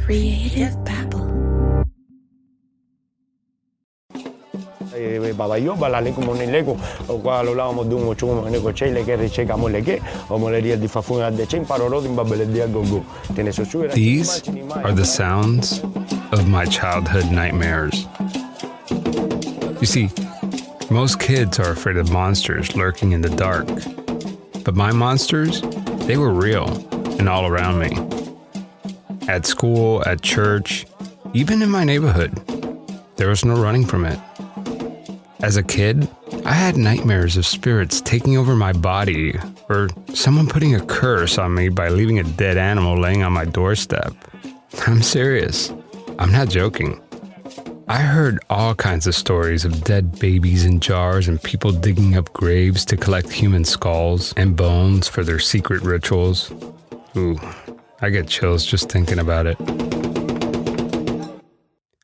Creative babble. Babayo, balale como un lego, o quale volevamo di un ciumo, ne c'è le che ricegamo le che, o moleria di fafuna de c'è imparò di babele di gogo. These are the sounds of my childhood nightmares. You see, most kids are afraid of monsters lurking in the dark. But my monsters, they were real and all around me. At school, at church, even in my neighborhood, there was no running from it. As a kid, I had nightmares of spirits taking over my body, or someone putting a curse on me by leaving a dead animal laying on my doorstep. I'm serious. I'm not joking. I heard all kinds of stories of dead babies in jars and people digging up graves to collect human skulls and bones for their secret rituals. Ooh, I get chills just thinking about it.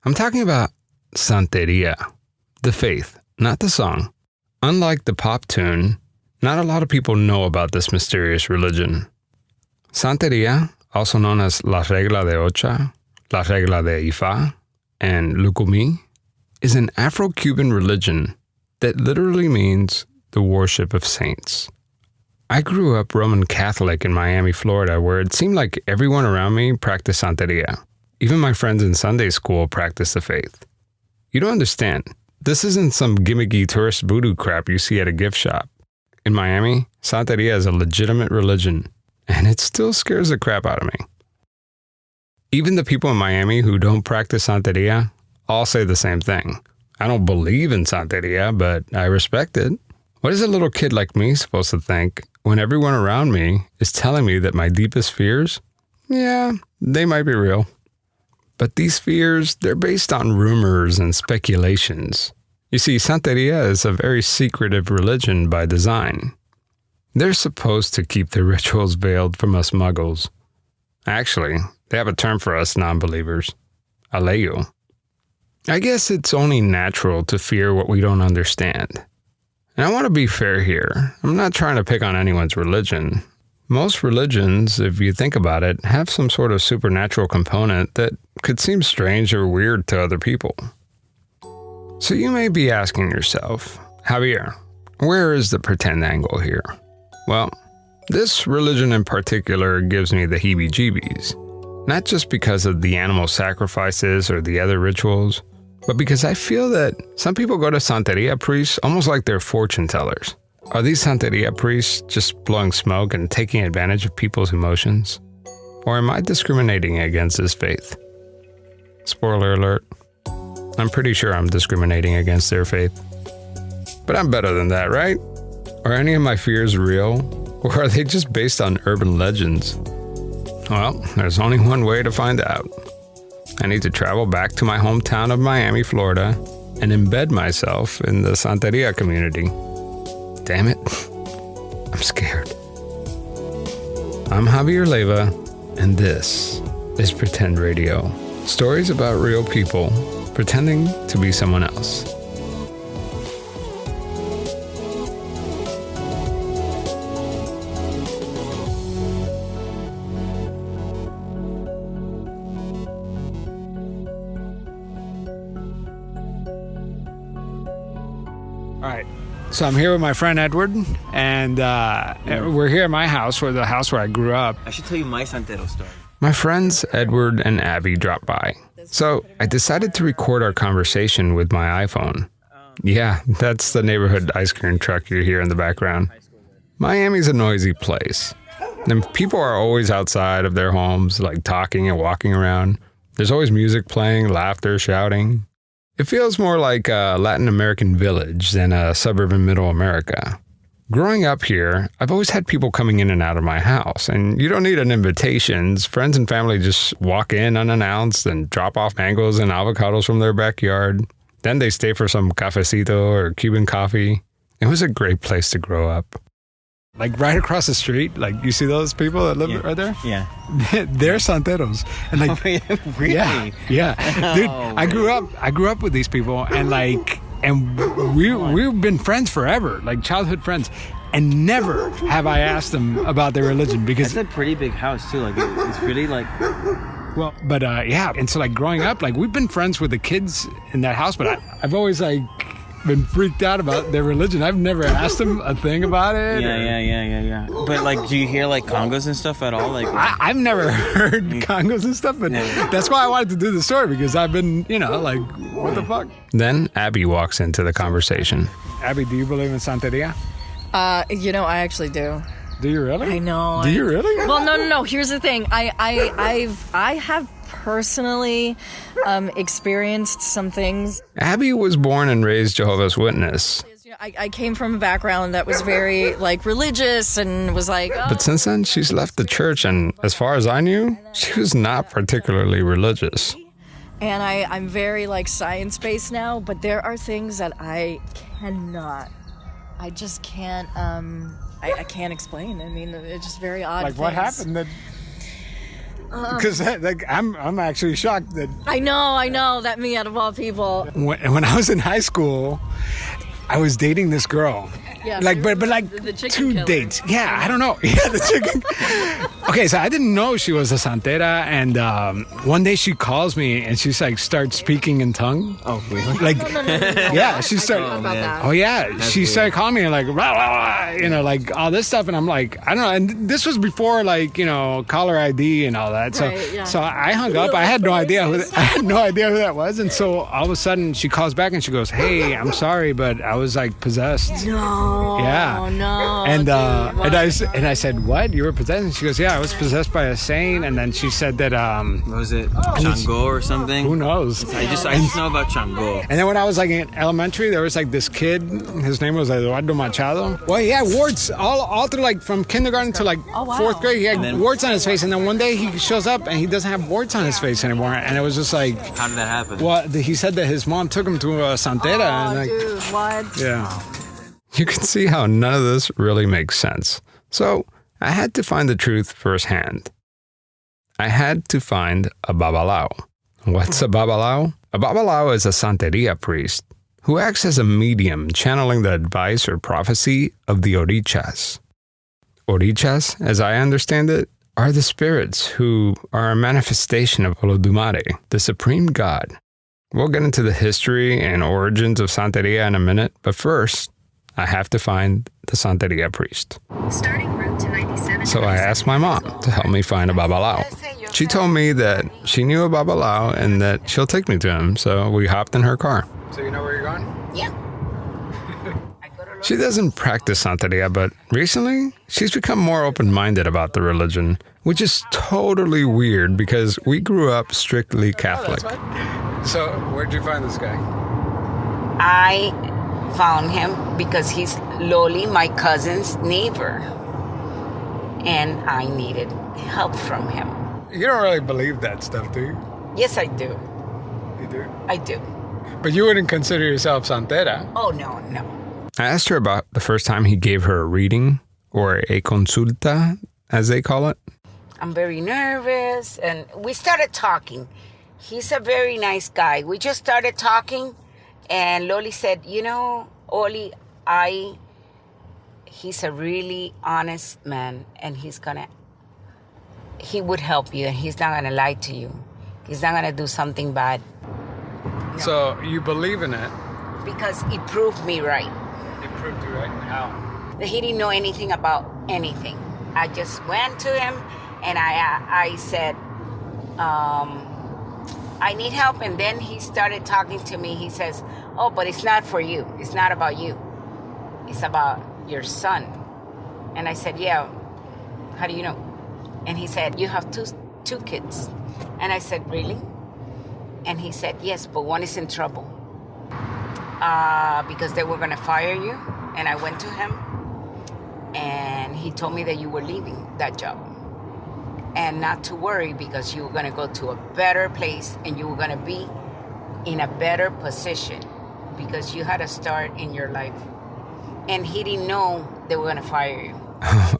I'm talking about Santeria, the faith, not the song. Unlike the pop tune, not a lot of people know about this mysterious religion. Santeria, also known as La Regla de Ocha, La Regla de Ifa, and Lukumi, is an Afro-Cuban religion that literally means the worship of saints. I grew up Roman Catholic in Miami, Florida, where it seemed like everyone around me practiced Santeria. Even my friends in Sunday school practiced the faith. You don't understand. This isn't some gimmicky tourist voodoo crap you see at a gift shop. In Miami, Santeria is a legitimate religion, and it still scares the crap out of me. Even the people in Miami who don't practice Santeria all say the same thing. I don't believe in Santeria, but I respect it. What is a little kid like me supposed to think when everyone around me is telling me that my deepest fears, yeah, they might be real. But these fears, they're based on rumors and speculations. You see, Santeria is a very secretive religion by design. They're supposed to keep their rituals veiled from us muggles. Actually, they have a term for us non-believers, aleyo. I guess it's only natural to fear what we don't understand. And I want to be fair here. I'm not trying to pick on anyone's religion. Most religions, if you think about it, have some sort of supernatural component that could seem strange or weird to other people. So you may be asking yourself, Javier, where is the pretend angle here? Well, this religion in particular gives me the heebie-jeebies. Not just because of the animal sacrifices or the other rituals, but because I feel that some people go to Santeria priests almost like they're fortune tellers. Are these Santeria priests just blowing smoke and taking advantage of people's emotions? Or am I discriminating against this faith? Spoiler alert, I'm pretty sure I'm discriminating against their faith. But I'm better than that, right? Are any of my fears real? Or are they just based on urban legends? Well, there's only one way to find out. I need to travel back to my hometown of Miami, Florida, and embed myself in the Santeria community. Damn it, I'm scared. I'm Javier Leyva, and this is Pretend Radio. Stories about real people pretending to be someone else. All right. So I'm here with my friend Edward, and we're here at my house, or the house where I grew up. I should tell you my Santero story. My friends Edward and Abby dropped by, so I decided to record our conversation with my iPhone. Yeah, that's the neighborhood ice cream truck you hear in the background. Miami's a noisy place, and people are always outside of their homes, like talking and walking around. There's always music playing, laughter, shouting. It feels more like a Latin American village than a suburb in Middle America. Growing up here, I've always had people coming in and out of my house, and you don't need an invitation. Friends and family just walk in unannounced and drop off mangoes and avocados from their backyard. Then they stay for some cafecito or Cuban coffee. It was a great place to grow up. Like right across the street, like you see those people that live right there? Yeah. They're Santeros. And like really? Yeah. Dude, I grew up with these people, and we've been friends forever, like childhood friends. And never have I asked them about their religion, because it's a pretty big house too. Like it's really like Well, but yeah, and so like growing up, like we've been friends with the kids in that house, but I've always like been freaked out about their religion. I've never asked them a thing about it. Yeah. But like, do you hear like congos and stuff at all? Like, I've never heard congos and stuff, but that's why I wanted to do the story, because I've been, like, what the fuck? Then Abby walks into the conversation. Abby, do you believe in Santeria? I actually do. Do you really? I know. Do you really? Well, no. Here's the thing. I have personally experienced some things. Abby was born and raised Jehovah's Witness. I came from a background that was very like religious and was like. Oh. But since then, she's left the church, and as far as I knew, she was not particularly religious. And I'm very like science-based now, but there are things that I just can't. I can't explain. I mean, it's just very odd. Like things. what happened? Because I'm actually shocked that. I know that me out of all people. When I was in high school, I was dating this girl. Yeah, like, but like the chicken 2 killer. dates. Yeah, I don't know. Yeah, the chicken. Okay, so I didn't know she was a santera, and one day she calls me and she's like starts speaking in tongue. oh, really? Like, No. yeah, she started. I about that. Oh yeah, she weird. started calling me like, rah, rah, rah, like all this stuff, and I'm like, I don't know. And this was before like caller ID and all that. So Right, yeah. so I hung up. I had no idea who that was, and so all of a sudden she calls back and she goes, "Hey, I'm sorry, but I was like possessed." No. Yeah. No. And dude, and I said, "What? You were possessed?" And she goes, "Yeah, I was possessed by a saint." And then she said that What was it? Chango or something? who knows? I just know about Chango. And then when I was like in elementary, there was like this kid. His name was Eduardo Machado. Well, he had warts all through like from kindergarten to like Oh, wow. 4th grade. He had And then- warts on his face, and then one day he shows up and he doesn't have warts on his face anymore. And it was just like, How did that happen? well, he said that his mom took him to a santera. Oh, and like, dude, what? yeah. You can see how none of this really makes sense. So I had to find the truth firsthand. I had to find a Babalawo. What's a Babalawo? A Babalawo is a Santeria priest who acts as a medium channeling the advice or prophecy of the Orichas. Orichas, as I understand it, are the spirits who are a manifestation of Olodumare, the supreme god. We'll get into the history and origins of Santeria in a minute, but first, I have to find the Santeria priest. Starting route to 97. So I asked my mom to help me find a Babalawo. She told me that she knew a Babalawo and that she'll take me to him, so we hopped in her car. So you know where you're going? Yeah. She doesn't practice Santeria, but recently she's become more open-minded about the religion, which is totally weird because we grew up strictly Catholic. So where'd you find this guy? I found him because he's Loli, my cousin's neighbor. And I needed help from him. You don't really believe that stuff, do you? Yes, I do. You do. I do. But you wouldn't consider yourself santera. Oh, no. I asked her about the first time he gave her a reading, or a consulta, as they call it. I'm very nervous. And we started talking. He's a very nice guy. We just started talking. And Loli said, Oli, he's a really honest man. And he would help you. And he's not going to lie to you. He's not going to do something bad. So you believe in it? Because he proved me right. It proved you right. How? That he didn't know anything about anything. I just went to him and I said, I need help. And then he started talking to me. He says, oh, but it's not for you. It's not about you. It's about your son. And I said, yeah, how do you know? And he said, you have two kids. And I said, really? And he said, yes, but one is in trouble. Because they were going to fire you. And I went to him. And he told me that you were leaving that job. And not to worry because you were going to go to a better place. And you were going to be in a better position. Because you had a start in your life. And he didn't know they were going to fire you.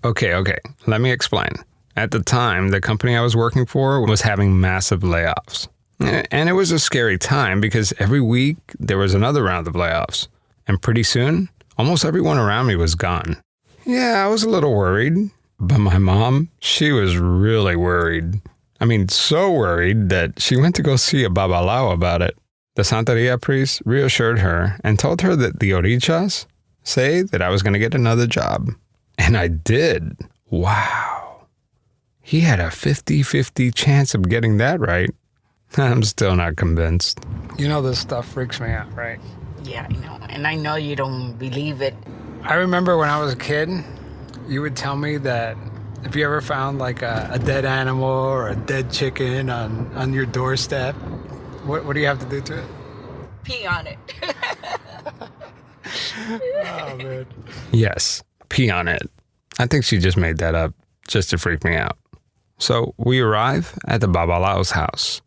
Okay. Let me explain. At the time, the company I was working for was having massive layoffs. And it was a scary time because every week there was another round of layoffs. And pretty soon, almost everyone around me was gone. Yeah, I was a little worried. But my mom, she was really worried. I mean, so worried that she went to go see a Babalawo about it. The Santeria priest reassured her and told her that the Orichas say that I was going to get another job. And I did. Wow. He had a 50-50 chance of getting that right. I'm still not convinced. You know, this stuff freaks me out, right? Yeah, I know. And I know you don't believe it. I remember when I was a kid, you would tell me that if you ever found like a dead animal or a dead chicken on your doorstep, what do you have to do to it? Pee on it. Oh, man. Yes, pee on it. I think she just made that up just to freak me out. So we arrive at the Babalawo's house.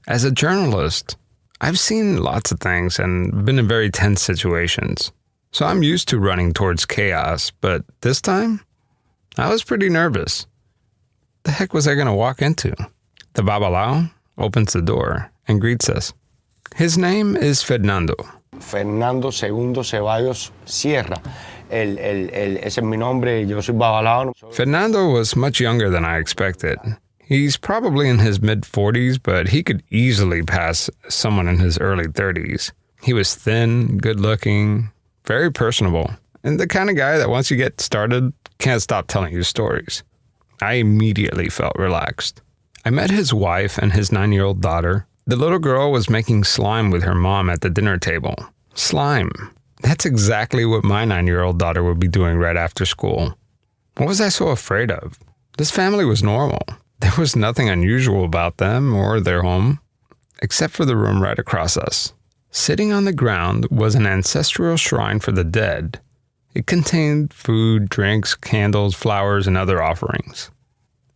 As a journalist, I've seen lots of things and been in very tense situations. So I'm used to running towards chaos, but this time, I was pretty nervous. The heck was I going to walk into? The Babalawo opens the door and greets us. His name is Fernando. Fernando II Ceballos Sierra. Ese es mi nombre, yo soy Babalawo. Fernando was much younger than I expected. He's probably in his mid-40s, but he could easily pass someone in his early 30s. He was thin, good-looking, very personable, and the kind of guy that once you get started, can't stop telling you stories. I immediately felt relaxed. I met his wife and his 9-year-old daughter. The little girl was making slime with her mom at the dinner table. Slime. That's exactly what my 9-year-old daughter would be doing right after school. What was I so afraid of? This family was normal. There was nothing unusual about them or their home, except for the room right across us. Sitting on the ground was an ancestral shrine for the dead. It contained food, drinks, candles, flowers, and other offerings.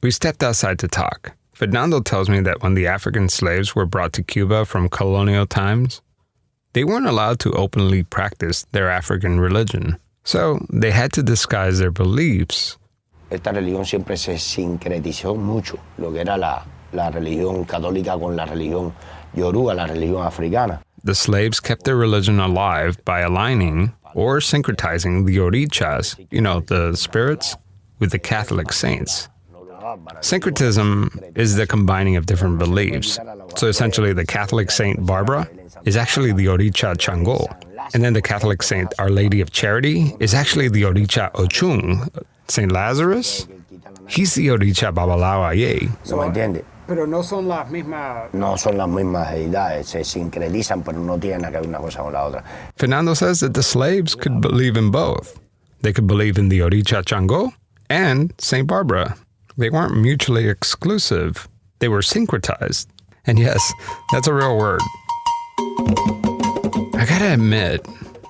We stepped outside to talk. Fernando tells me that when the African slaves were brought to Cuba from colonial times, they weren't allowed to openly practice their African religion. So they had to disguise their beliefs. Esta religión siempre se sincretizó mucho, lo que era la religión católica con la religión yoruba, la religión africana. The slaves kept their religion alive by aligning or syncretizing the Orichas, the spirits, with the Catholic saints. Syncretism is the combining of different beliefs. So essentially, the Catholic Saint Barbara is actually the Oricha Chango. And then the Catholic Saint Our Lady of Charity is actually the Oricha Ochung. Saint Lazarus, he's the Oricha Babalawo Aye. ¿Me entiendes? Pero no son las mismas. No son las mismas deidades, se sincretizan, pero no tienen nada que ver una cosa con la otra. Fernando says that the slaves could believe in both. They could believe in the Oricha Chango and Saint Barbara. They weren't mutually exclusive. They were syncretized. And yes, that's a real word. I gotta admit,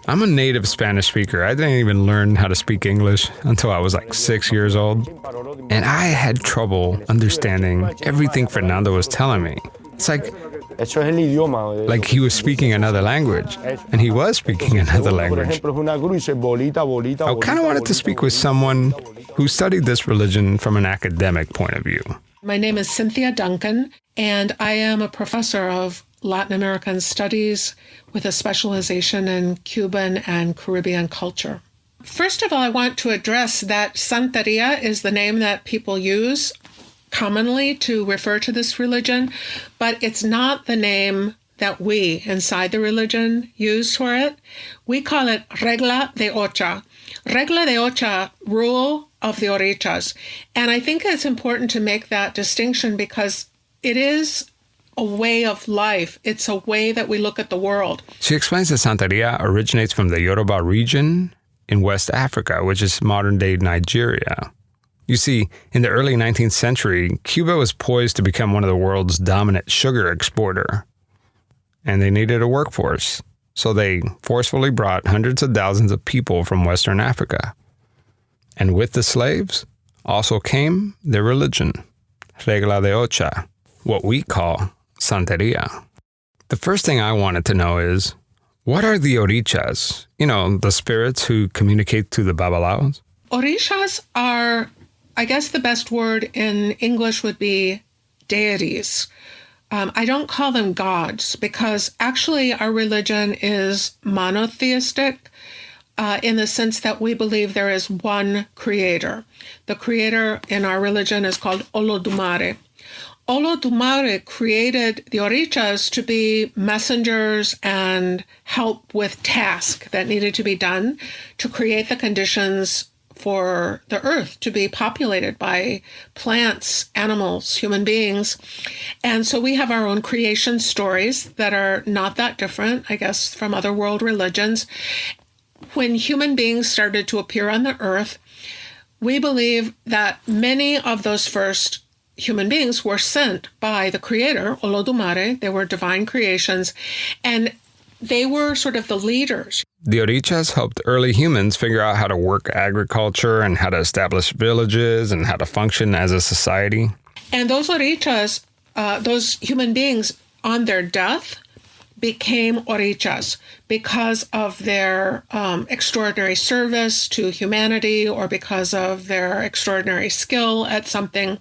I'm a native Spanish speaker. I didn't even learn how to speak English until I was like 6 years old. And I had trouble understanding everything Fernando was telling me. It's like he was speaking another language. And he was speaking another language. I kind of wanted to speak with someone who studied this religion from an academic point of view. My name is Cynthia Duncan, and I am a professor of Latin American Studies with a specialization in Cuban and Caribbean culture. First of all, I want to address that Santeria is the name that people use commonly to refer to this religion, but it's not the name that we inside the religion use for it. We call it Regla de Ocha. Regla de Ocha, rule of the Orichas. And I think it's important to make that distinction because it is a way of life. It's a way that we look at the world. She explains that Santeria originates from the Yoruba region in West Africa, which is modern-day Nigeria. You see, in the early 19th century, Cuba was poised to become one of the world's dominant sugar exporter. And they needed a workforce. So they forcefully brought hundreds of thousands of people from Western Africa. And with the slaves also came their religion, Regla de Ocha, what we call Santeria. The first thing I wanted to know is, what are the Orichas? The spirits who communicate to the Babalawos? Orishas are, I guess the best word in English would be deities. I don't call them gods because actually our religion is monotheistic in the sense that we believe there is one creator. The creator in our religion is called Olodumare. Olodumare created the Orichas to be messengers and help with tasks that needed to be done to create the conditions for the earth to be populated by plants, animals, human beings. And so we have our own creation stories that are not that different, I guess, from other world religions. When human beings started to appear on the earth, we believe that many of those first human beings were sent by the creator, Olodumare. They were divine creations, and they were sort of the leaders. The Orichas helped early humans figure out how to work agriculture and how to establish villages and how to function as a society. And those Orichas, those human beings, on their death, became Orichas because of their extraordinary service to humanity or because of their extraordinary skill at something.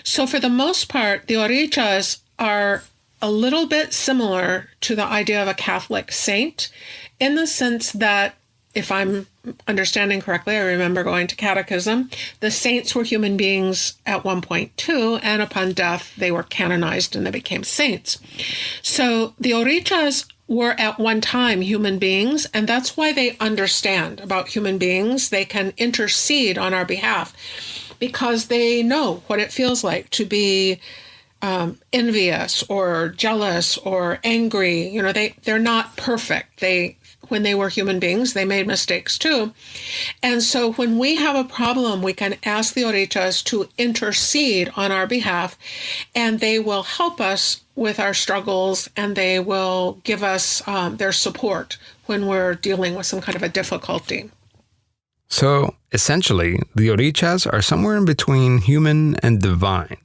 So for the most part, the Orichas are a little bit similar to the idea of a Catholic saint in the sense that, if I'm understanding correctly, I remember going to catechism, the saints were human beings at one point too, and upon death, they were canonized and they became saints. So the Orichas were at one time human beings, and that's why they understand about human beings. They can intercede on our behalf because they know what it feels like to be envious or jealous or angry. You know, they're not perfect. When they were human beings, they made mistakes too. And so when we have a problem, we can ask the Orichas to intercede on our behalf, and they will help us with our struggles, and they will give us their support when we're dealing with some kind of a difficulty. So, essentially, the Orichas are somewhere in between human and divine.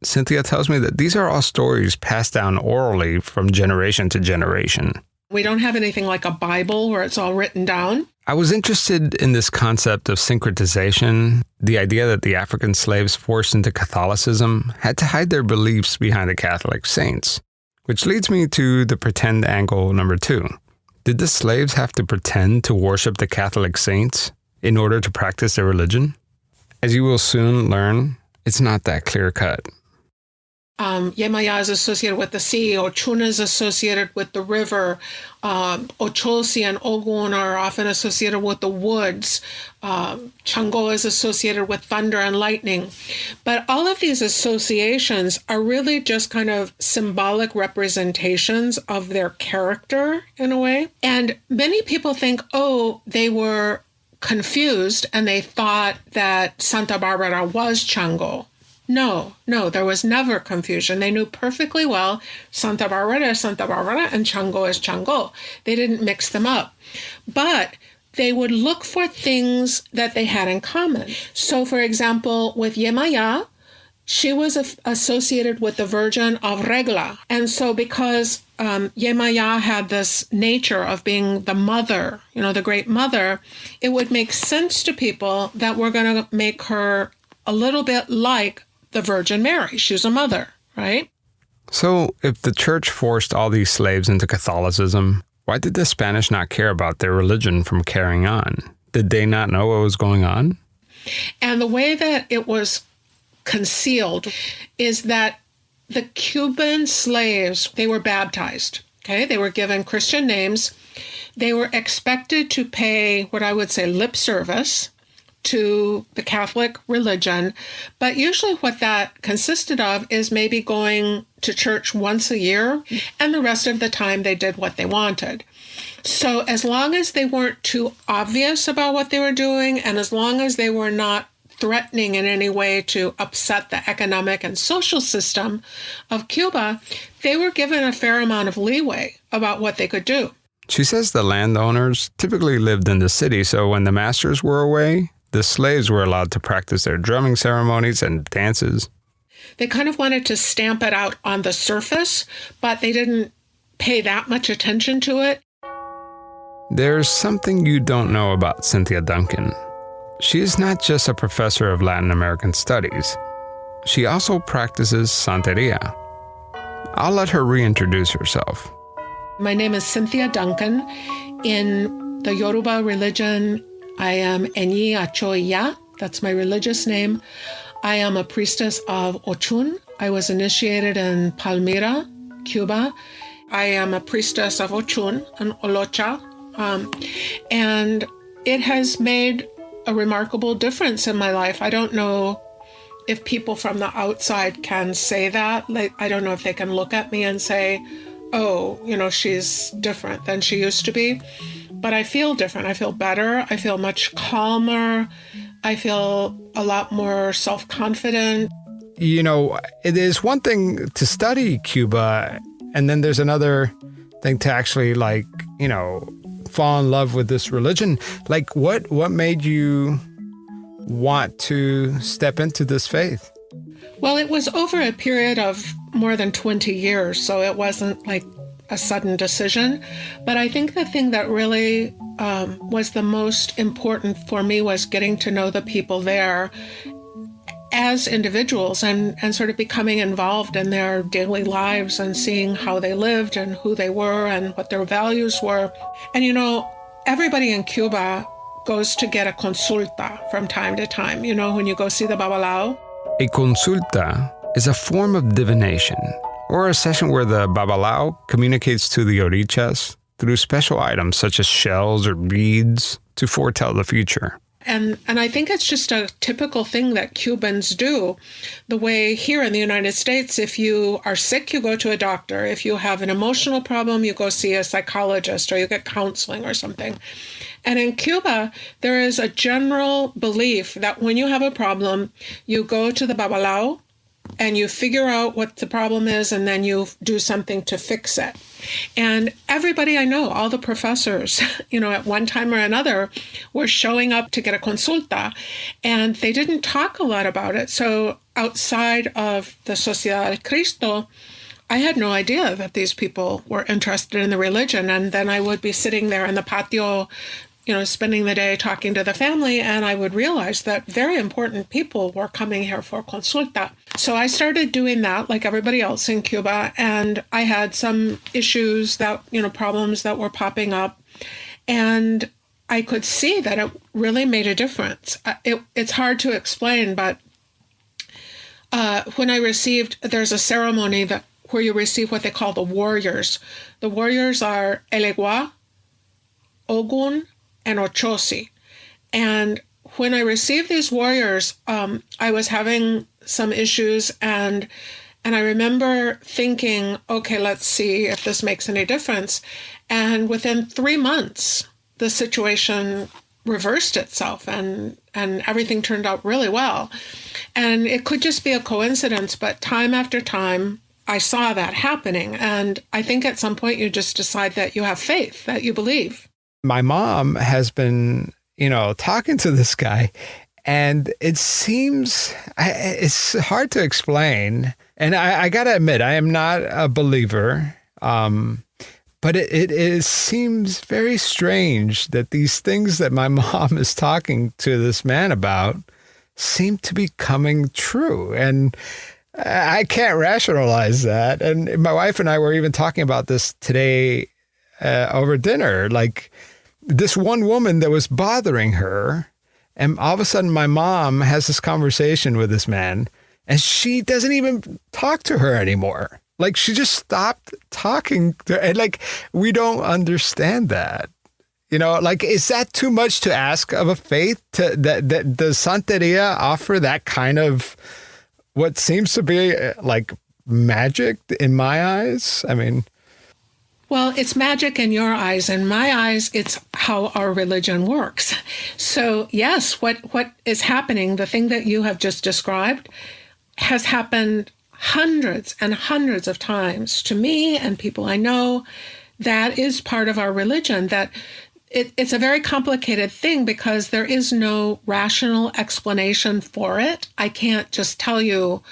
Cynthia tells me that these are all stories passed down orally from generation to generation. We don't have anything like a Bible where it's all written down. I was interested in this concept of syncretization, the idea that the African slaves forced into Catholicism had to hide their beliefs behind the Catholic saints, which leads me to the pretend angle number 2. Did the slaves have to pretend to worship the Catholic saints in order to practice their religion? As you will soon learn, it's not that clear-cut. Yemaya is associated with the sea, Ochun is associated with the river, Ochosi and Ogun are often associated with the woods, Chango is associated with thunder and lightning. But all of these associations are really just kind of symbolic representations of their character in a way. And many people think, they were confused and they thought that Santa Barbara was Chango. No, there was never confusion. They knew perfectly well Santa Barbara is Santa Barbara and Chango is Chango. They didn't mix them up. But they would look for things that they had in common. So, for example, with Yemaya, she was associated with the Virgin of Regla. And so because Yemaya had this nature of being the mother, the great mother, it would make sense to people that we're going to make her a little bit like the Virgin Mary. She's a mother, right? So, if the church forced all these slaves into Catholicism, why did the Spanish not care about their religion from carrying on? Did they not know what was going on? And the way that it was concealed is that the Cuban slaves, they were baptized, okay? They were given Christian names. They were expected to pay what I would say lip service to the Catholic religion, but usually what that consisted of is maybe going to church once a year, and the rest of the time they did what they wanted. So as long as they weren't too obvious about what they were doing, and as long as they were not threatening in any way to upset the economic and social system of Cuba, they were given a fair amount of leeway about what they could do. She says the landowners typically lived in the city, so when the masters were away, the slaves were allowed to practice their drumming ceremonies and dances. They kind of wanted to stamp it out on the surface, but they didn't pay that much attention to it. There's something you don't know about Cynthia Duncan. She is not just a professor of Latin American studies. She also practices Santeria. I'll let her reintroduce herself. My name is Cynthia Duncan. In the Yoruba religion, I am Enyi Achoya. That's my religious name. I am a priestess of Ochun, I was initiated in Palmira, Cuba. I am a priestess of Ochun, an Olocha, and it has made a remarkable difference in my life. I don't know if people from the outside can say that. Like, I don't know if they can look at me and say, oh, she's different than she used to be. But I feel different. I feel better. I feel much calmer. I feel a lot more self-confident. It is one thing to study Cuba, and then there's another thing to actually fall in love with this religion. Like, what made you want to step into this faith? Well, it was over a period of more than 20 years, so it wasn't like a sudden decision. But I think the thing that really was the most important for me was getting to know the people there as individuals and sort of becoming involved in their daily lives and seeing how they lived and who they were and what their values were. And everybody in Cuba goes to get a consulta from time to time, when you go see the Babalawo. A consulta is a form of divination, or a session where the Babalawo communicates to the orichas through special items such as shells or beads to foretell the future. And I think it's just a typical thing that Cubans do. The way here in the United States, if you are sick, you go to a doctor. If you have an emotional problem, you go see a psychologist or you get counseling or something. And in Cuba, there is a general belief that when you have a problem, you go to the Babalawo and you figure out what the problem is, and then you do something to fix it. And everybody I know, all the professors, at one time or another, were showing up to get a consulta, and they didn't talk a lot about it. So outside of the Sociedad de Cristo, I had no idea that these people were interested in the religion. And then I would be sitting there in the patio, spending the day talking to the family, and I would realize that very important people were coming here for consulta. So I started doing that like everybody else in Cuba, and I had some issues that, problems that were popping up, and I could see that it really made a difference. It's hard to explain, but when there's a ceremony where you receive what they call the warriors. The warriors are Elegua, Ogun, and Ochosi. And when I received these warriors, I was having some issues, and I remember thinking, okay, let's see if this makes any difference. And within 3 months, the situation reversed itself, and everything turned out really well. And it could just be a coincidence, but time after time, I saw that happening. And I think at some point you just decide that you have faith, that you believe. My mom has been, talking to this guy, and it seems it's hard to explain. And I got to admit, I am not a believer, but it seems very strange that these things that my mom is talking to this man about seem to be coming true. And I can't rationalize that. And my wife and I were even talking about this today over dinner, like this one woman that was bothering her. And all of a sudden, my mom has this conversation with this man, and she doesn't even talk to her anymore. Like, she just stopped talking to her. And like, we don't understand that. Is that too much to ask of a faith? That does Santeria offer that kind of what seems to be like magic in my eyes? I mean, well, it's magic in your eyes. In my eyes, it's how our religion works. So yes, what is happening, the thing that you have just described, has happened hundreds and hundreds of times to me and people I know. That is part of our religion. That it's a very complicated thing because there is no rational explanation for it. I can't just tell you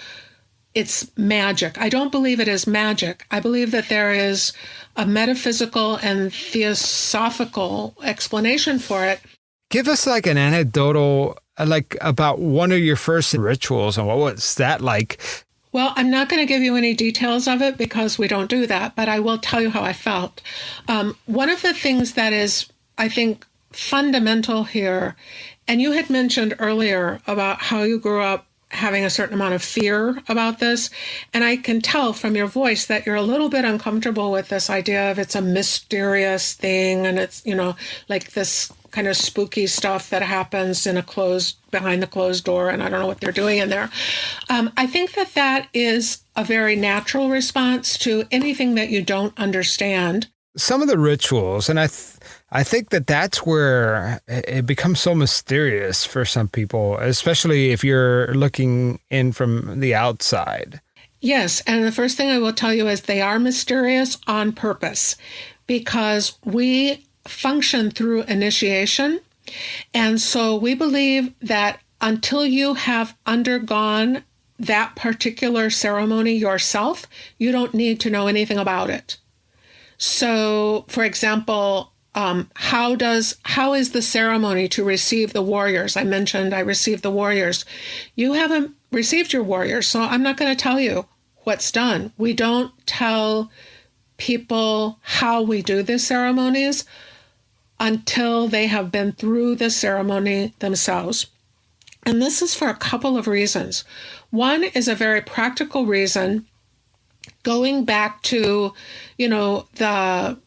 it's magic. I don't believe it is magic. I believe that there is a metaphysical and theosophical explanation for it. Give us like an anecdotal, like about one of your first rituals, and what was that like? Well, I'm not going to give you any details of it because we don't do that, but I will tell you how I felt. One of the things that is, I think, fundamental here, and you had mentioned earlier about how you grew up having a certain amount of fear about this. And I can tell from your voice that you're a little bit uncomfortable with this idea of it's a mysterious thing and it's, like this kind of spooky stuff that happens behind the closed door, and I don't know what they're doing in there. I think that is a very natural response to anything that you don't understand. Some of the rituals, and I think that's where it becomes so mysterious for some people, especially if you're looking in from the outside. Yes, and the first thing I will tell you is they are mysterious on purpose because we function through initiation. And so we believe that until you have undergone that particular ceremony yourself, you don't need to know anything about it. So, for example, how is the ceremony to receive the warriors? I mentioned I received the warriors. You haven't received your warriors, so I'm not going to tell you what's done. We don't tell people how we do the ceremonies until they have been through the ceremony themselves. And this is for a couple of reasons. One is a very practical reason, going back to, the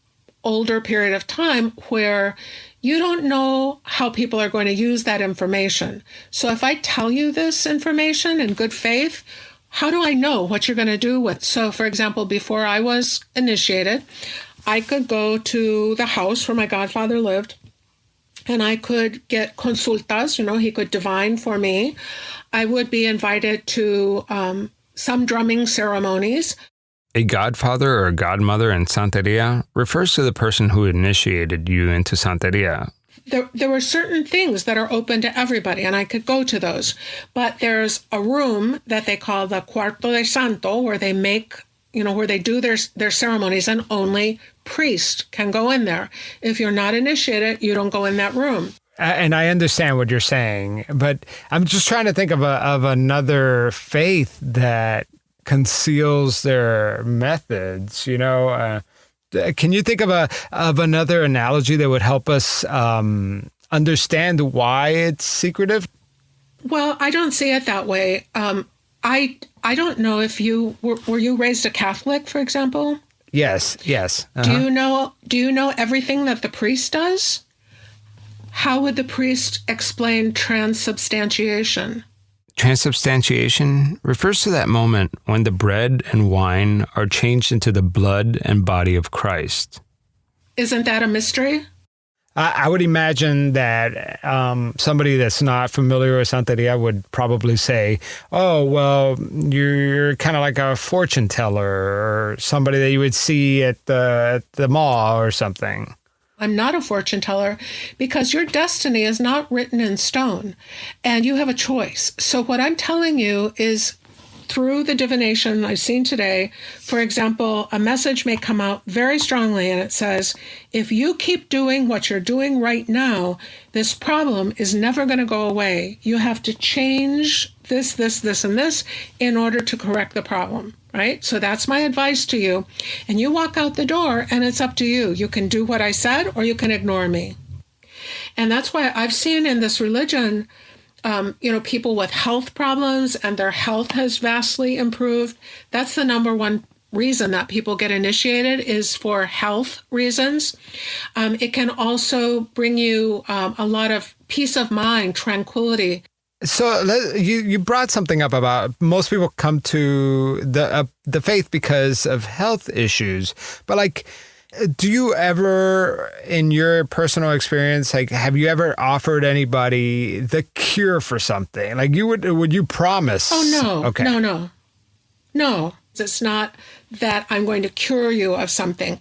older period of time where you don't know how people are going to use that information. So if I tell you this information in good faith, how do I know what you're going to do with? So, for example, before I was initiated, I could go to the house where my godfather lived, and I could get consultas, he could divine for me. I would be invited to some drumming ceremonies. A godfather or godmother in Santeria refers to the person who initiated you into Santeria. There were certain things that are open to everybody, and I could go to those. But there's a room that they call the Cuarto de Santo, where they make, where they do their ceremonies, and only priests can go in there. If you're not initiated, you don't go in that room. And I understand what you're saying, but I'm just trying to think of another faith that conceals their methods. Can you think of another analogy that would help us understand why it's secretive? Well, I don't see it that way. I don't know if you were you raised a Catholic, for example? Yes. Uh-huh. Do you know everything that the priest does? How would the priest explain transubstantiation? Transubstantiation refers to that moment when the bread and wine are changed into the blood and body of Christ. Isn't that a mystery? I would imagine that somebody that's not familiar with Santeria would probably say, oh, well, you're kind of like a fortune teller or somebody that you would see at the mall or something. I'm not a fortune teller because your destiny is not written in stone and you have a choice. So what I'm telling you is through the divination I've seen today, for example, a message may come out very strongly and it says, if you keep doing what you're doing right now, this problem is never going to go away. You have to change this, and this in order to correct the problem, right? So that's my advice to you. And you walk out the door and it's up to you. You can do what I said or you can ignore me. And that's why I've seen in this religion people with health problems and their health has vastly improved. That's the number one reason that people get initiated is for health reasons. It can also bring you a lot of peace of mind, tranquility. So you brought something up about most people come to the faith because of health issues, but do you ever, in your personal experience, have you ever offered anybody the cure for something? Would you promise? Oh, no. Okay. No. It's not that I'm going to cure you of something.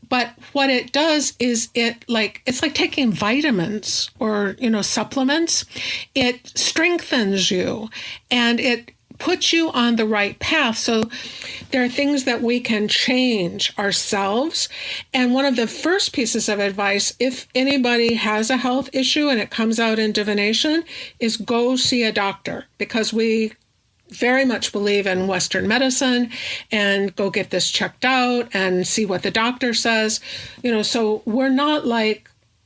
But what it does is it's like taking vitamins or, supplements. It strengthens you and it puts you on the right path. So there are things that we can change ourselves. And one of the first pieces of advice, if anybody has a health issue and it comes out in divination, is go see a doctor, because we very much believe in Western medicine and go get this checked out and see what the doctor says. So we're not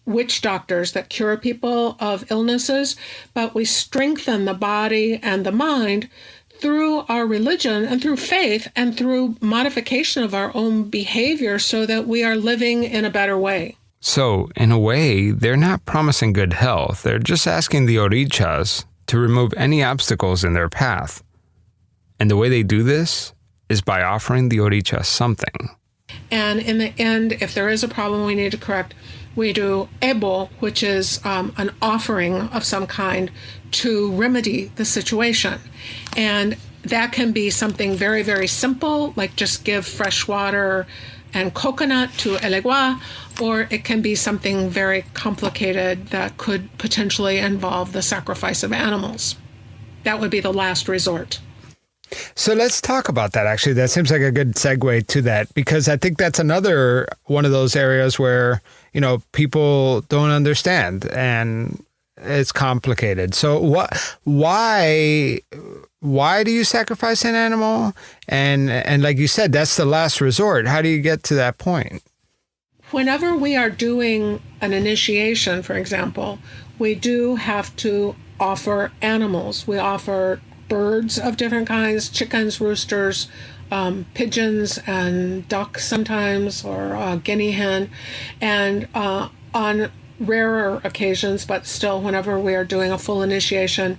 witch doctors that cure people of illnesses, but we strengthen the body and the mind through our religion and through faith and through modification of our own behavior so that we are living in a better way. So, in a way, they're not promising good health. They're just asking the orichas to remove any obstacles in their path. And the way they do this is by offering the orichas something. And in the end, if there is a problem we need to correct, we do ebo, which is an offering of some kind to remedy the situation. And that can be something very, very simple, like just give fresh water and coconut to el agua, or it can be something very complicated that could potentially involve the sacrifice of animals. That would be the last resort. So let's talk about that, actually. That seems like a good segue to that, because I think that's another one of those areas where, you know, people don't understand and it's complicated. So why do you sacrifice an animal? And like you said, that's the last resort. How do you get to that point? Whenever we are doing an initiation, for example, we do have to offer animals. We offer birds of different kinds, chickens, roosters, pigeons, and ducks sometimes, or guinea hen. And on rarer occasions, but still whenever we are doing a full initiation,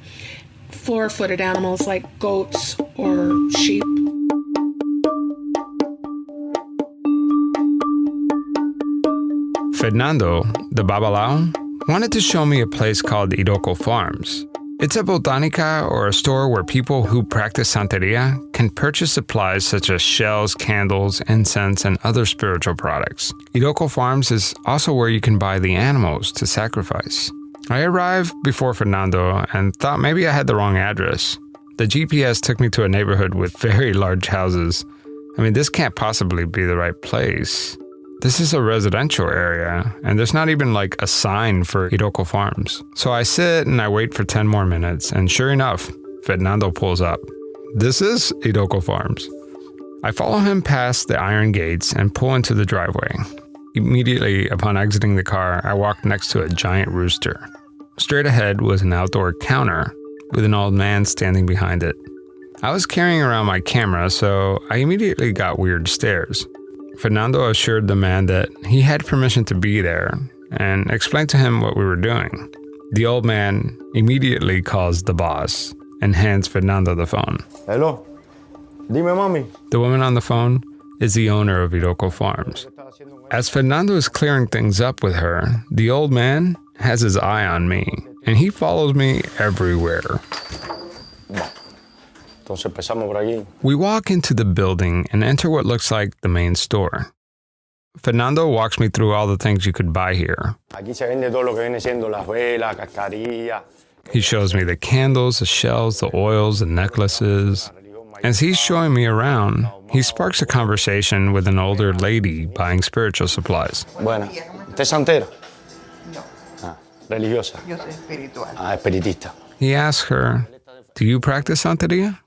four-footed animals like goats or sheep. Fernando, the Babalawo, wanted to show me a place called Iroko Farms. It's a botanica or a store where people who practice Santeria can purchase supplies such as shells, candles, incense, and other spiritual products. Iroko Farms is also where you can buy the animals to sacrifice. I arrived before Fernando and thought maybe I had the wrong address. The GPS took me to a neighborhood with very large houses. I mean, this can't possibly be the right place. This is a residential area, and there's not even like a sign for Iroko Farms. So I sit and I wait for 10 more minutes, and sure enough, Fernando pulls up. This is Iroko Farms. I follow him past the iron gates and pull into the driveway. Immediately upon exiting the car, I walked next to a giant rooster. Straight ahead was an outdoor counter with an old man standing behind it. I was carrying around my camera, so I immediately got weird stares. Fernando assured the man that he had permission to be there and explained to him what we were doing. The old man immediately calls the boss and hands Fernando the phone. Hello. Dime, mami. The woman on the phone is the owner of Iroko Farms. As Fernando is clearing things up with her, the old man has his eye on me, and he follows me everywhere. We walk into the building and enter what looks like the main store. Fernando walks me through all the things you could buy here. He shows me the candles, the shells, the oils, the necklaces. As he's showing me around, he sparks a conversation with an older lady buying spiritual supplies. Bueno, ¿usted es santera? No. Ah, religiosa. Yo soy espiritual. Ah, espiritista. He asks her, "Do you practice Santeria?"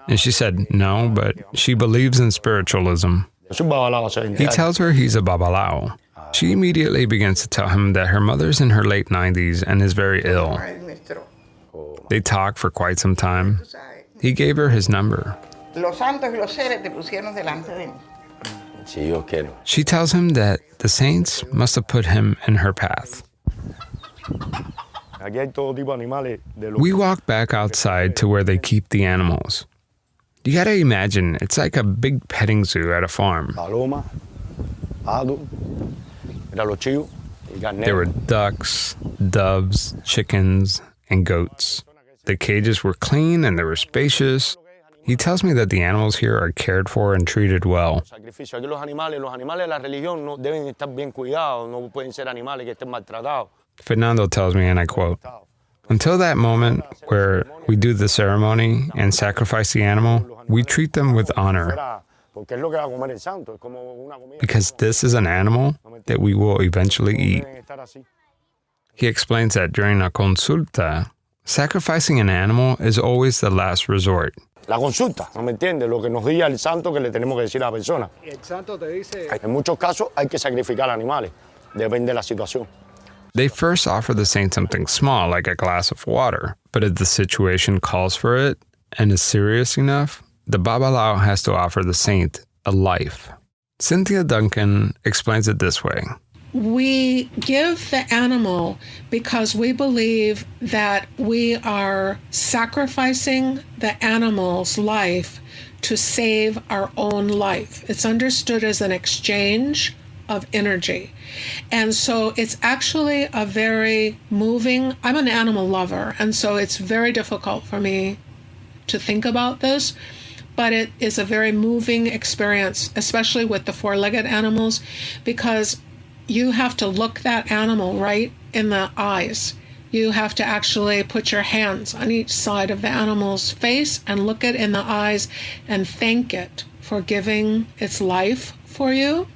And she said no, but she believes in spiritualism. He tells her he's a Babalawo. She immediately begins to tell him that her mother's in her late 90s and is very ill. They talk for quite some time. He gave her his number. She tells him that the saints must have put him in her path. We walk back outside to where they keep the animals. You gotta imagine, it's like a big petting zoo at a farm. There were ducks, doves, chickens, and goats. The cages were clean and they were spacious. He tells me that the animals here are cared for and treated well. Fernando tells me, and I quote, "Until that moment where we do the ceremony and sacrifice the animal, we treat them with honor. Because this is an animal that we will eventually eat." He explains that during a consulta, sacrificing an animal is always the last resort. La consulta, ¿no me entiende? Lo que nos diga el santo que le tenemos que decir a la persona. El santo te dice... En muchos casos hay que sacrificar animales, depende de la situación. They first offer the saint something small, like a glass of water, but if the situation calls for it and is serious enough, the Babalawo has to offer the saint a life. Cynthia Duncan explains it this way. We give the animal because we believe that we are sacrificing the animal's life to save our own life. It's understood as an exchange of energy. And so it's actually a very moving, I'm an animal lover, and so it's very difficult for me to think about this, but it is a very moving experience, especially with the four-legged animals, because you have to look that animal right in the eyes. You have to actually put your hands on each side of the animal's face and look it in the eyes and thank it for giving its life for you.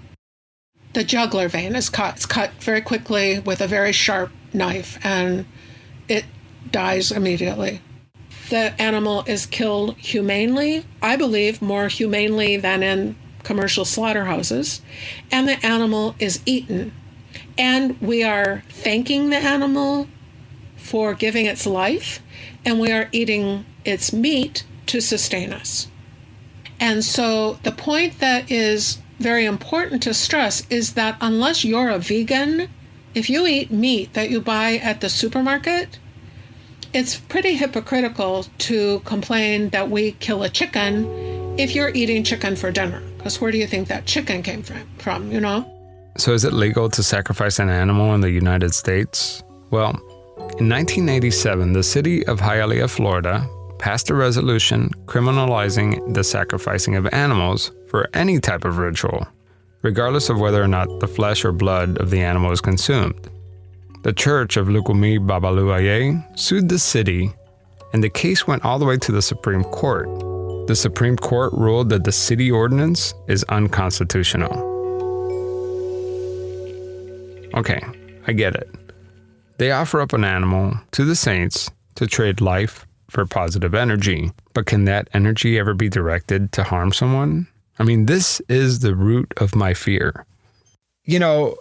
The jugular vein is cut. It's cut very quickly with a very sharp knife, and it dies immediately. The animal is killed humanely, I believe more humanely than in commercial slaughterhouses, and the animal is eaten. And we are thanking the animal for giving its life, and we are eating its meat to sustain us. And so the point that is very important to stress is that unless you're a vegan, if you eat meat that you buy at the supermarket, it's pretty hypocritical to complain that we kill a chicken if you're eating chicken for dinner. Because where do you think that chicken came from, you know? So is it legal to sacrifice an animal in the United States? Well, in 1987, the city of Hialeah, Florida, passed a resolution criminalizing the sacrificing of animals for any type of ritual, regardless of whether or not the flesh or blood of the animal is consumed. The Church of Lukumi Babalawo sued the city, and the case went all the way to the Supreme Court. The Supreme Court ruled that the city ordinance is unconstitutional. Okay, I get it. They offer up an animal to the saints to trade life for positive energy. But can that energy ever be directed to harm someone? I mean, this is the root of my fear. You know,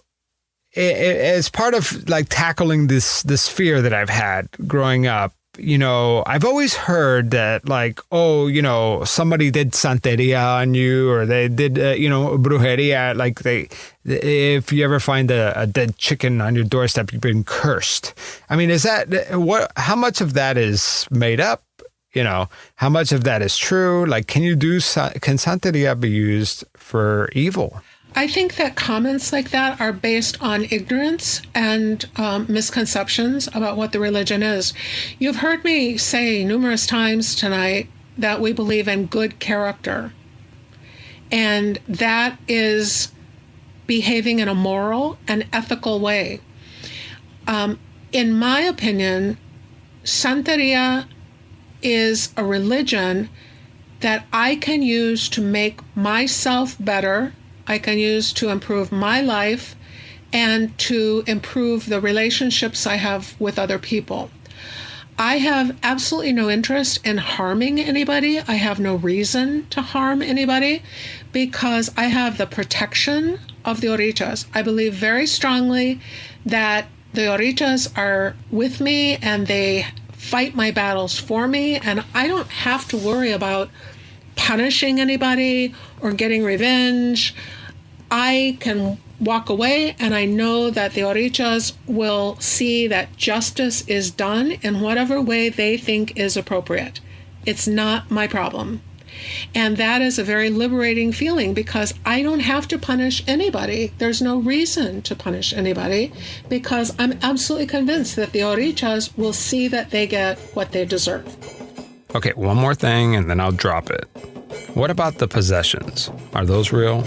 as part of like tackling this fear that I've had growing up, you know, I've always heard that like, oh, you know, somebody did Santeria on you, or they did, brujeria. Like if you ever find a dead chicken on your doorstep, you've been cursed. I mean, is that how much of that is made up? You know, how much of that is true? Like, can Santeria be used for evil? I think that comments like that are based on ignorance and misconceptions about what the religion is. You've heard me say numerous times tonight that we believe in good character, and that is behaving in a moral and ethical way. In my opinion, Santeria is a religion that I can use to make myself better, I can use to improve my life, and to improve the relationships I have with other people. I have absolutely no interest in harming anybody. I have no reason to harm anybody because I have the protection of the Orichas. I believe very strongly that the Orichas are with me and they fight my battles for me, and I don't have to worry about punishing anybody or getting revenge. I can walk away and I know that the Orichas will see that justice is done in whatever way they think is appropriate. It's not my problem. And that is a very liberating feeling because I don't have to punish anybody. There's no reason to punish anybody because I'm absolutely convinced that the Orichas will see that they get what they deserve. Okay, one more thing and then I'll drop it. What about the possessions? Are those real?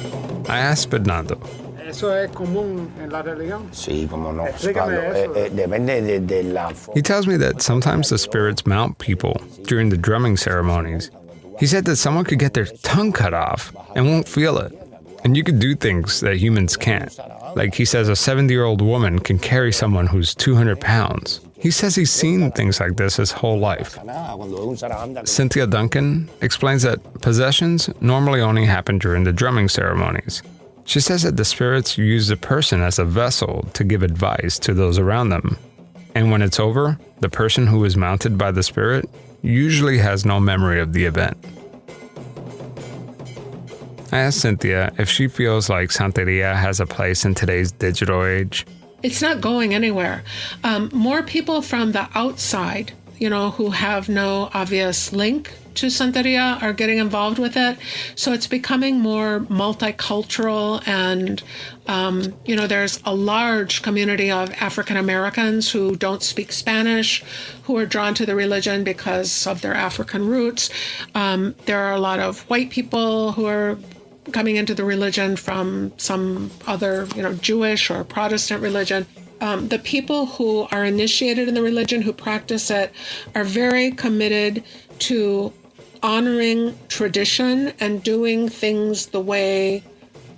I asked Bernardo. ¿Eso es común en la religión? Sí, como no. Explícame eso. Depende de la... He tells me that sometimes the spirits mount people during the drumming ceremonies. He said that someone could get their tongue cut off and won't feel it. And you could do things that humans can't. Like he says a 70-year-old woman can carry someone who's 200 pounds. He says he's seen things like this his whole life. Cynthia Duncan explains that possessions normally only happen during the drumming ceremonies. She says that the spirits use the person as a vessel to give advice to those around them. And when it's over, the person who is mounted by the spirit usually has no memory of the event. I asked Cynthia if she feels like Santeria has a place in today's digital age. It's not going anywhere. More people from the outside, who have no obvious link to Santeria are getting involved with it. So it's becoming more multicultural and, there's a large community of African Americans who don't speak Spanish, who are drawn to the religion because of their African roots. There are a lot of white people who are coming into the religion from some other, Jewish or Protestant religion. The people who are initiated in the religion, who practice it, are very committed to honoring tradition and doing things the way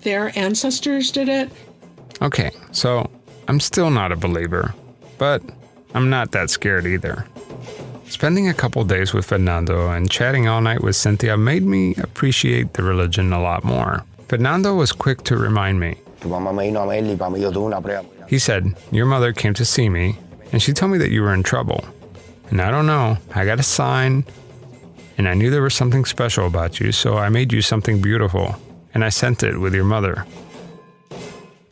their ancestors did it. Okay, so I'm still not a believer, but I'm not that scared either. Spending a couple days with Fernando and chatting all night with Cynthia made me appreciate the religion a lot more. Fernando was quick to remind me. He said, your mother came to see me, and she told me that you were in trouble. And I don't know, I got a sign, and I knew there was something special about you, so I made you something beautiful, and I sent it with your mother.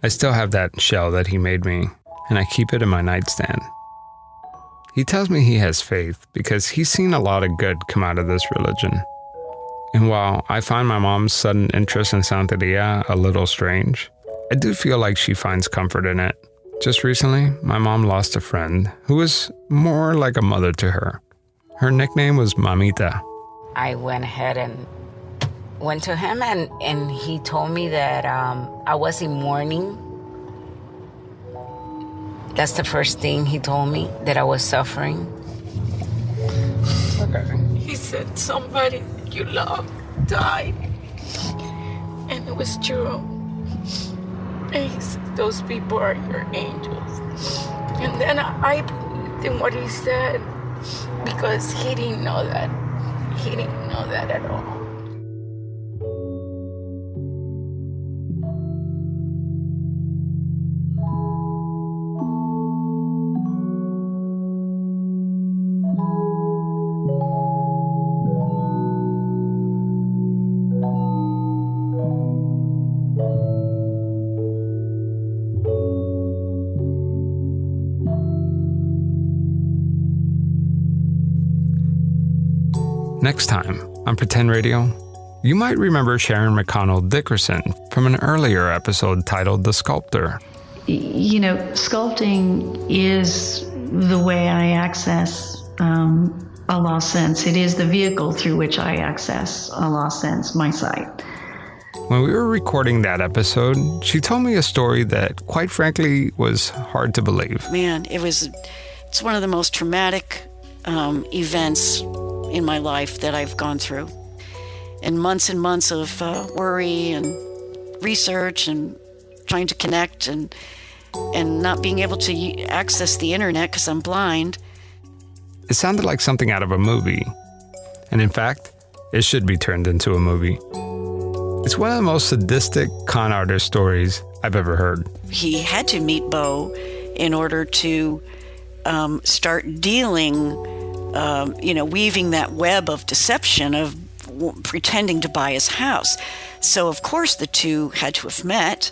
I still have that shell that he made me, and I keep it in my nightstand. He tells me he has faith because he's seen a lot of good come out of this religion. And while I find my mom's sudden interest in Santeria a little strange, I do feel like she finds comfort in it. Just recently, my mom lost a friend who was more like a mother to her. Her nickname was Mamita. I went ahead and went to him, and he told me that I was in mourning. That's the first thing he told me, that I was suffering. Okay. He said somebody you love died, and it was true. And he said, those people are your angels. And then I believed in what he said, because he didn't know that. He didn't know that at all. Next time on Pretend Radio, you might remember Sharon McConnell Dickerson from an earlier episode titled The Sculptor. Sculpting is the way I access a lost sense. It is the vehicle through which I access a lost sense, my sight. When we were recording that episode, she told me a story that, quite frankly, was hard to believe. Man, it's one of the most traumatic events in my life that I've gone through. And months of worry and research and trying to connect and not being able to access the internet because I'm blind. It sounded like something out of a movie. And in fact, it should be turned into a movie. It's one of the most sadistic con artist stories I've ever heard. He had to meet Bo in order to start dealing, weaving that web of deception of pretending to buy his house. So, of course, the two had to have met.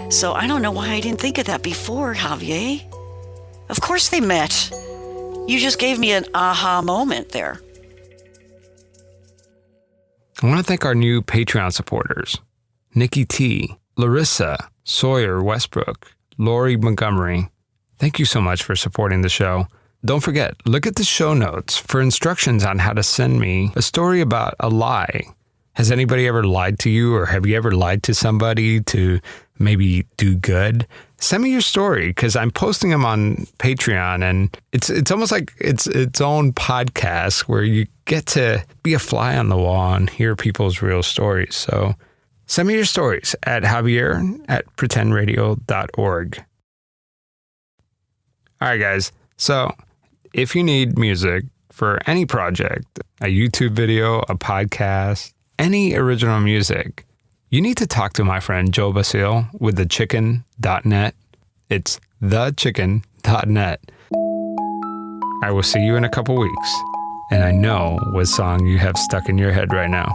So I don't know why I didn't think of that before, Javier. Of course they met. You just gave me an aha moment there. I want to thank our new Patreon supporters, Nikki T, Larissa, Sawyer Westbrook, Lori Montgomery. Thank you so much for supporting the show. Don't forget, look at the show notes for instructions on how to send me a story about a lie. Has anybody ever lied to you, or have you ever lied to somebody to maybe do good? Send me your story, because I'm posting them on Patreon, and it's almost like it's its own podcast where you get to be a fly on the wall and hear people's real stories. So send me your stories at javier@pretendradio.org. All right, guys. So if you need music for any project, a YouTube video, a podcast, any original music, you need to talk to my friend Joe Basile with thechicken.net. It's thechicken.net. I will see you in a couple weeks, and I know what song you have stuck in your head right now.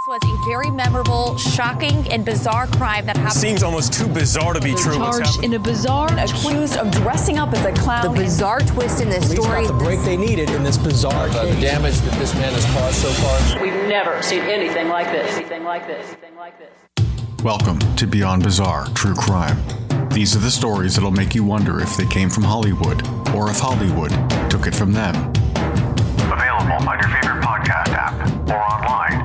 This was a very memorable, shocking, and bizarre crime that happened. Seems almost too bizarre to be true. Charged in a bizarre, accused of dressing up as a clown. The bizarre twist in this story. Got the break they needed in this bizarre case. The damage that this man has caused so far. We've never seen anything like this. Welcome to Beyond Bizarre True Crime. These are the stories that'll make you wonder if they came from Hollywood or if Hollywood took it from them. Available on your favorite podcast app or online